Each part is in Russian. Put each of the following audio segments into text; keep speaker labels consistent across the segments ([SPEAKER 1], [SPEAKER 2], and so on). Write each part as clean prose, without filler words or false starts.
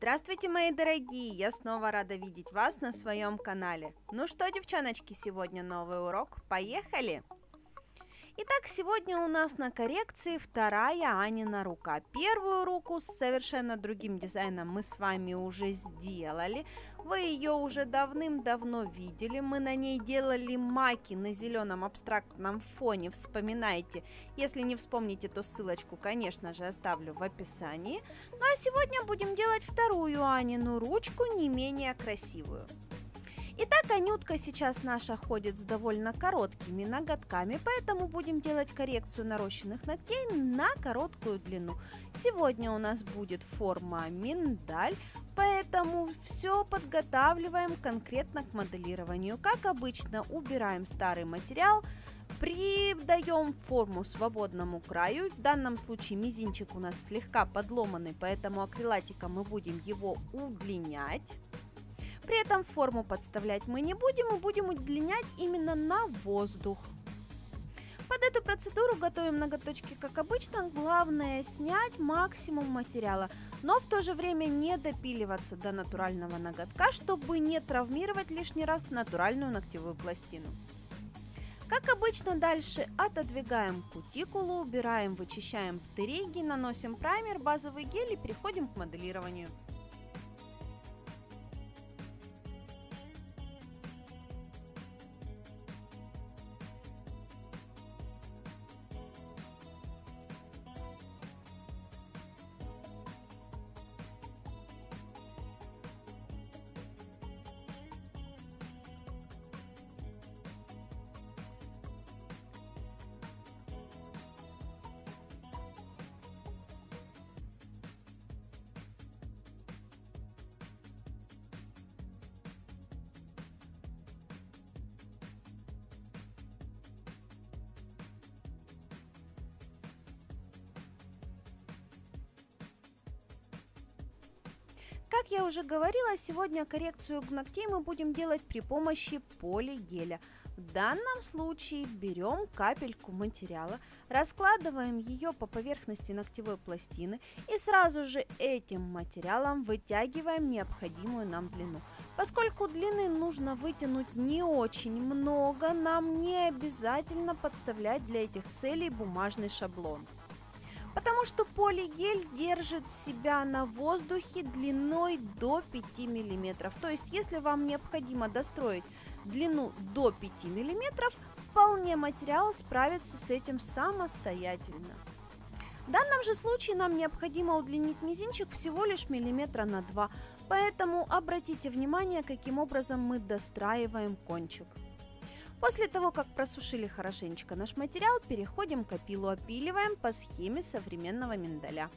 [SPEAKER 1] Здравствуйте, мои дорогие! Я снова рада видеть вас на своем канале. Ну что, девчоночки, сегодня новый урок. Поехали! Итак, сегодня у нас на коррекции вторая Анина рука. Первую руку с совершенно другим дизайном мы с вами уже сделали. Вы ее уже давным-давно видели. Мы на ней делали маки на зеленом абстрактном фоне. Вспоминайте. Если не вспомните, то ссылочку, конечно же, оставлю в описании. Ну а сегодня будем делать вторую Анину ручку, не менее красивую. Итак, Анютка сейчас наша ходит с довольно короткими ноготками, поэтому будем делать коррекцию нарощенных ногтей на короткую длину. Сегодня у нас будет форма миндаль, поэтому все подготавливаем конкретно к моделированию. Как обычно, убираем старый материал, придаем форму свободному краю. В данном случае мизинчик у нас слегка подломанный, поэтому акрилатиком мы будем его удлинять. При этом форму подставлять мы не будем, мы будем удлинять именно на воздух. Под эту процедуру готовим ноготочки как обычно. Главное снять максимум материала, но в то же время не допиливаться до натурального ноготка, чтобы не травмировать лишний раз натуральную ногтевую пластину. Как обычно, дальше отодвигаем кутикулу, убираем, вычищаем птериги, наносим праймер, базовый гель и переходим к моделированию. Как я уже говорила, сегодня коррекцию ногтей мы будем делать при помощи полигеля. В данном случае берем капельку материала, раскладываем ее по поверхности ногтевой пластины и сразу же этим материалом вытягиваем необходимую нам длину. Поскольку длины нужно вытянуть не очень много, нам не обязательно подставлять для этих целей бумажный шаблон. Потому что полигель держит себя на воздухе длиной до 5 мм. То есть, если вам необходимо достроить длину до 5 мм, вполне материал справится с этим самостоятельно. В данном же случае нам необходимо удлинить мизинчик всего лишь миллиметра на 2. Поэтому обратите внимание, каким образом мы достраиваем кончик. После того, как просушили хорошенечко наш материал, переходим к опилу. Опиливаем по схеме современного миндаля.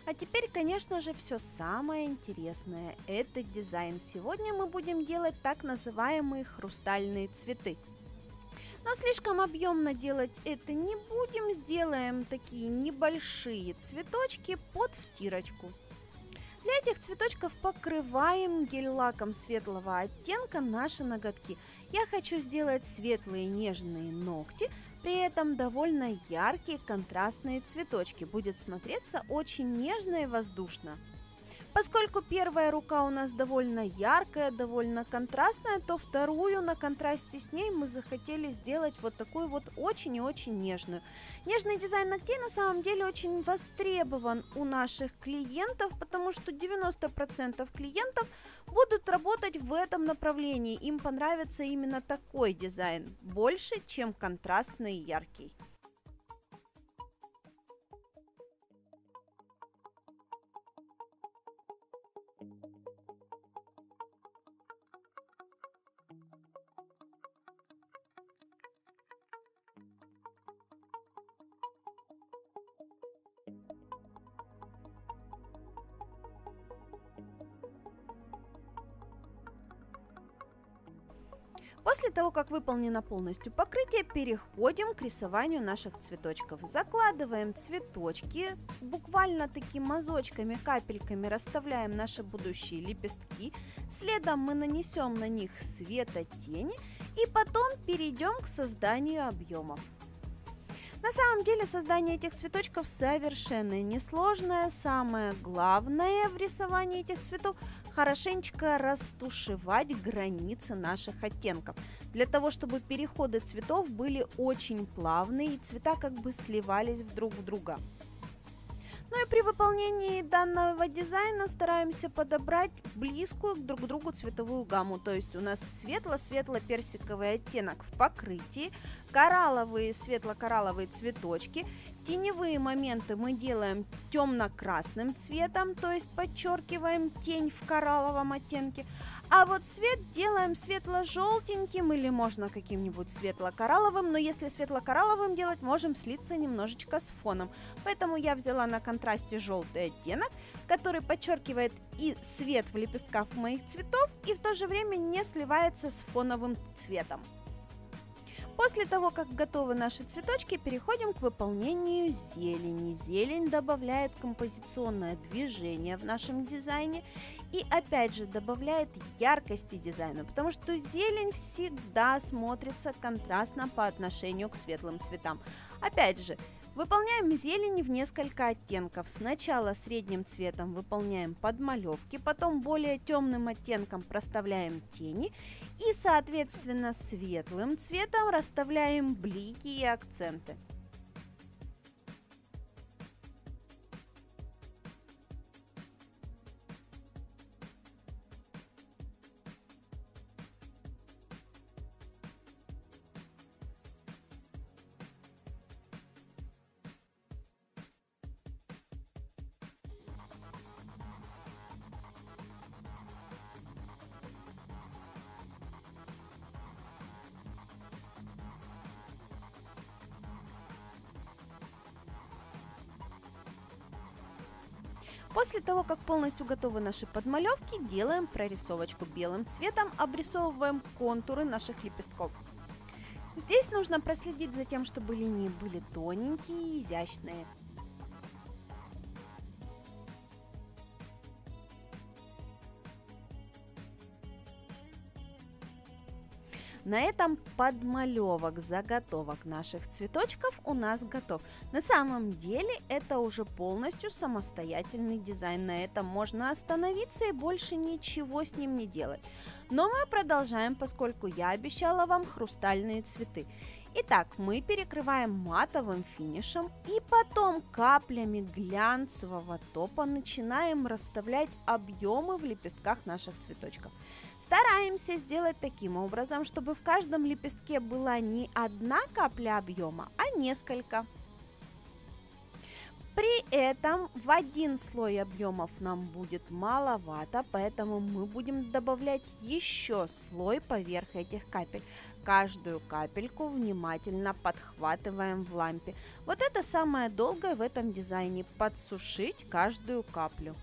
[SPEAKER 1] А теперь, конечно же, все самое интересное – это дизайн. Сегодня мы будем делать так называемые хрустальные цветы. Но слишком объемно делать это не будем, сделаем такие небольшие цветочки под втирочку. Для этих цветочков покрываем гель-лаком светлого оттенка наши ноготки. Я хочу сделать светлые нежные ногти, при этом довольно яркие контрастные цветочки. Будет смотреться очень нежно и воздушно. Поскольку первая рука у нас довольно яркая, довольно контрастная, то вторую на контрасте с ней мы захотели сделать вот такую вот очень и очень нежную. Нежный дизайн ногтей на самом деле очень востребован у наших клиентов, потому что 90% клиентов будут работать в этом направлении. Им понравится именно такой дизайн, больше, чем контрастный и яркий. После того, как выполнено полностью покрытие, переходим к рисованию наших цветочков. Закладываем цветочки, буквально такими мазочками, капельками расставляем наши будущие лепестки. Следом мы нанесем на них светотени и потом перейдем к созданию объемов. На самом деле создание этих цветочков совершенно несложное. Самое главное в рисовании этих цветов – хорошенечко растушевать границы наших оттенков, для того, чтобы переходы цветов были очень плавные и цвета как бы сливались друг в друга. Ну и при выполнении данного дизайна стараемся подобрать близкую друг к другу цветовую гамму. То есть у нас светло-светло-персиковый оттенок в покрытии, коралловые, светло-коралловые цветочки. Теневые моменты мы делаем темно-красным цветом, то есть подчеркиваем тень в коралловом оттенке. А вот цвет делаем светло-желтеньким или можно каким-нибудь светло-коралловым, но если светло-коралловым делать, можем слиться немножечко с фоном. Поэтому я взяла на контрасте желтый оттенок, который подчеркивает и свет в лепестках моих цветов, и в то же время не сливается с фоновым цветом. После того, как готовы наши цветочки, переходим к выполнению зелени. Зелень добавляет композиционное движение в нашем дизайне и опять же добавляет яркости дизайну, потому что зелень всегда смотрится контрастно по отношению к светлым цветам. Опять же, выполняем зелень в несколько оттенков. Сначала средним цветом выполняем подмалевки, потом более темным оттенком проставляем тени и, соответственно, светлым цветом расставляем блики и акценты. После того, как полностью готовы наши подмалевки, делаем прорисовочку белым цветом, обрисовываем контуры наших лепестков. Здесь нужно проследить за тем, чтобы линии были тоненькие и изящные. На этом подмалевок, заготовок наших цветочков у нас готов. На самом деле это уже полностью самостоятельный дизайн. На этом можно остановиться и больше ничего с ним не делать. Но мы продолжаем, поскольку я обещала вам хрустальные цветы. Итак, мы перекрываем матовым финишем и потом каплями глянцевого топа начинаем расставлять объемы в лепестках наших цветочков. Стараемся сделать таким образом, чтобы в каждом лепестке была не одна капля объема, а несколько. При этом в один слой объемов нам будет маловато, поэтому мы будем добавлять еще слой поверх этих капель. Каждую капельку внимательно подхватываем в лампе. Вот это самое долгое в этом дизайне – подсушить каждую каплю.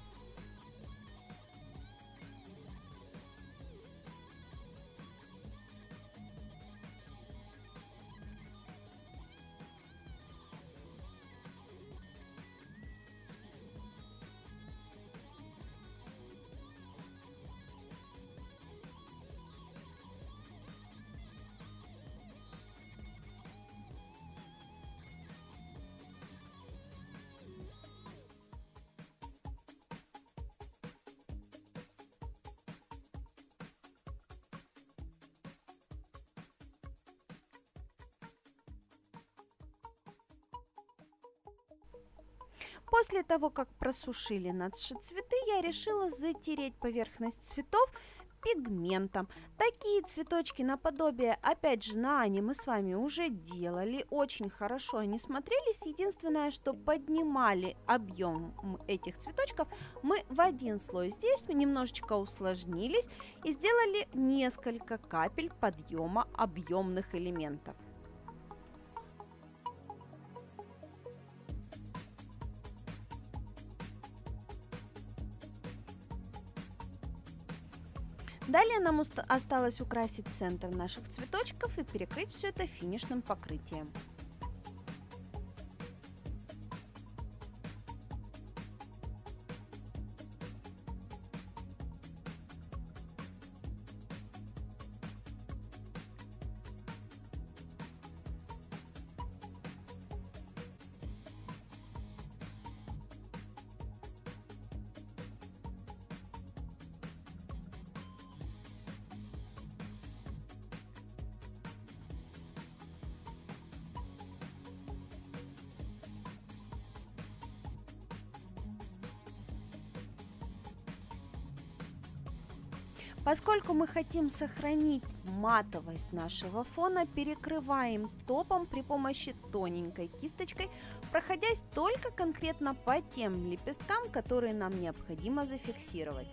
[SPEAKER 1] После того, как просушили наши цветы, я решила затереть поверхность цветов пигментом. Такие цветочки наподобие, опять же, на Ане мы с вами уже делали. Очень хорошо они смотрелись. Единственное, что поднимали объем этих цветочков мы в один слой. Здесь мы немножечко усложнились и сделали несколько капель подъема объемных элементов. Далее нам осталось украсить центр наших цветочков и перекрыть все это финишным покрытием. Поскольку мы хотим сохранить матовость нашего фона, перекрываем топом при помощи тоненькой кисточкой, проходясь только конкретно по тем лепесткам, которые нам необходимо зафиксировать.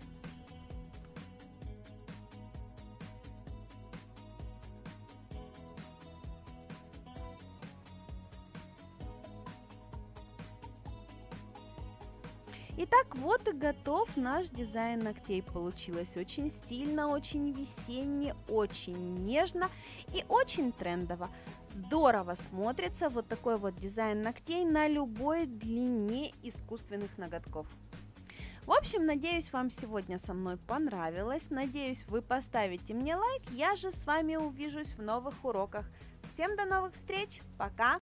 [SPEAKER 1] Итак, вот и готов наш дизайн ногтей. Получилось очень стильно, очень весенне, очень нежно и очень трендово. Здорово смотрится вот такой вот дизайн ногтей на любой длине искусственных ноготков. В общем, надеюсь, вам сегодня со мной понравилось. Надеюсь, вы поставите мне лайк. Я же с вами увижусь в новых уроках. Всем до новых встреч. Пока!